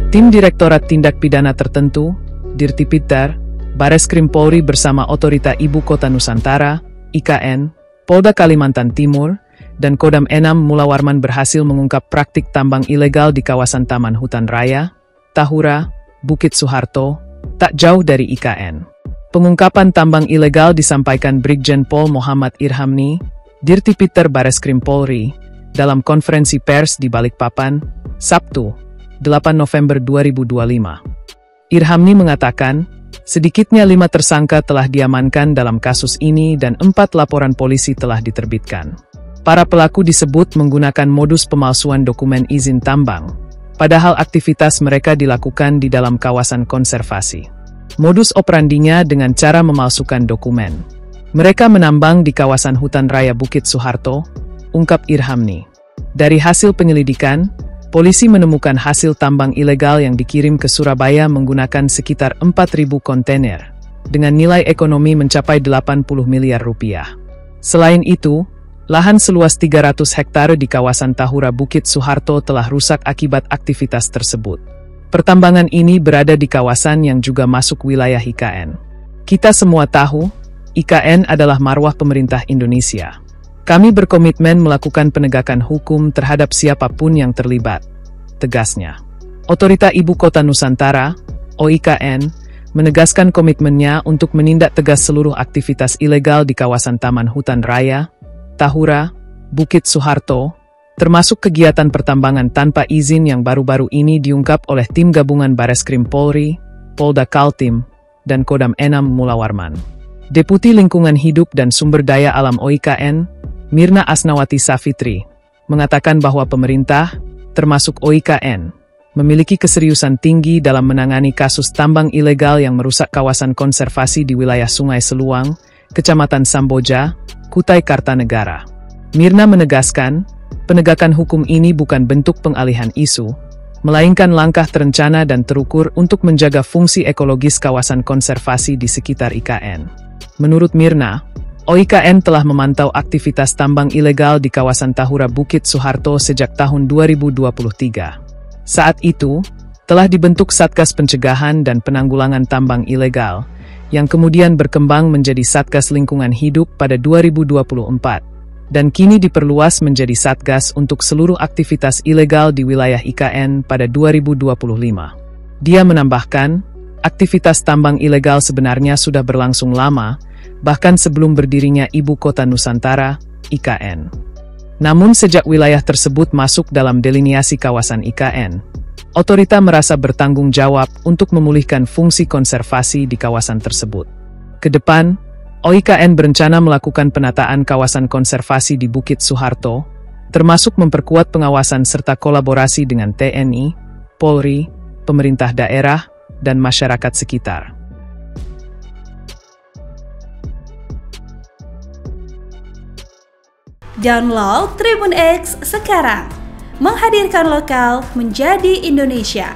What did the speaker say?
Tim Direktorat Tindak Pidana Tertentu, Dirtipidum, Bareskrim Polri bersama Otorita Ibu Kota Nusantara, IKN, Polda Kalimantan Timur, dan Kodam Enam Mulawarman berhasil mengungkap praktik tambang ilegal di kawasan Taman Hutan Raya, Tahura, Bukit Soeharto, tak jauh dari IKN. Pengungkapan tambang ilegal disampaikan Brigjen Pol Muhammad Irhamni, Dirtipidum Bareskrim Polri, dalam konferensi pers di Balikpapan, Sabtu, 8 November 2025. Irhamni mengatakan, sedikitnya 5 tersangka telah diamankan dalam kasus ini dan 4 laporan polisi telah diterbitkan. Para pelaku disebut menggunakan modus pemalsuan dokumen izin tambang, padahal aktivitas mereka dilakukan di dalam kawasan konservasi. Modus operandinya dengan cara memalsukan dokumen. Mereka menambang di kawasan hutan raya Bukit Soeharto, ungkap Irhamni. Dari hasil penyelidikan, polisi menemukan hasil tambang ilegal yang dikirim ke Surabaya menggunakan sekitar 4.000 kontainer, dengan nilai ekonomi mencapai 80 miliar rupiah. Selain itu, lahan seluas 300 hektare di kawasan Tahura Bukit Soeharto telah rusak akibat aktivitas tersebut. Pertambangan ini berada di kawasan yang juga masuk wilayah IKN. Kita semua tahu, IKN adalah marwah pemerintah Indonesia. Kami berkomitmen melakukan penegakan hukum terhadap siapapun yang terlibat, tegasnya. Otorita Ibu Kota Nusantara, OIKN, menegaskan komitmennya untuk menindak tegas seluruh aktivitas ilegal di kawasan Taman Hutan Raya, Tahura, Bukit Soeharto, termasuk kegiatan pertambangan tanpa izin yang baru-baru ini diungkap oleh tim gabungan Bareskrim Polri, Polda Kaltim, dan Kodam Enam Mulawarman. Deputi Lingkungan Hidup dan Sumber Daya Alam OIKN, Mirna Asnawati Safitri, mengatakan bahwa pemerintah, termasuk OIKN, memiliki keseriusan tinggi dalam menangani kasus tambang ilegal yang merusak kawasan konservasi di wilayah Sungai Seluang, Kecamatan Samboja, Kutai Kartanegara. Mirna menegaskan, penegakan hukum ini bukan bentuk pengalihan isu, melainkan langkah terencana dan terukur untuk menjaga fungsi ekologis kawasan konservasi di sekitar IKN. Menurut Mirna, OIKN telah memantau aktivitas tambang ilegal di kawasan Tahura Bukit Soeharto sejak tahun 2023. Saat itu, telah dibentuk Satgas Pencegahan dan Penanggulangan Tambang Ilegal, yang kemudian berkembang menjadi Satgas Lingkungan Hidup pada 2024. Dan kini diperluas menjadi Satgas untuk seluruh aktivitas ilegal di wilayah IKN pada 2025. Dia menambahkan, aktivitas tambang ilegal sebenarnya sudah berlangsung lama, bahkan sebelum berdirinya Ibu Kota Nusantara, IKN. Namun sejak wilayah tersebut masuk dalam deliniasi kawasan IKN, otorita merasa bertanggung jawab untuk memulihkan fungsi konservasi di kawasan tersebut. Kedepan, OIKN berencana melakukan penataan kawasan konservasi di Bukit Soeharto, termasuk memperkuat pengawasan serta kolaborasi dengan TNI, Polri, pemerintah daerah, dan masyarakat sekitar. Download Tribun X sekarang, menghadirkan lokal menjadi Indonesia.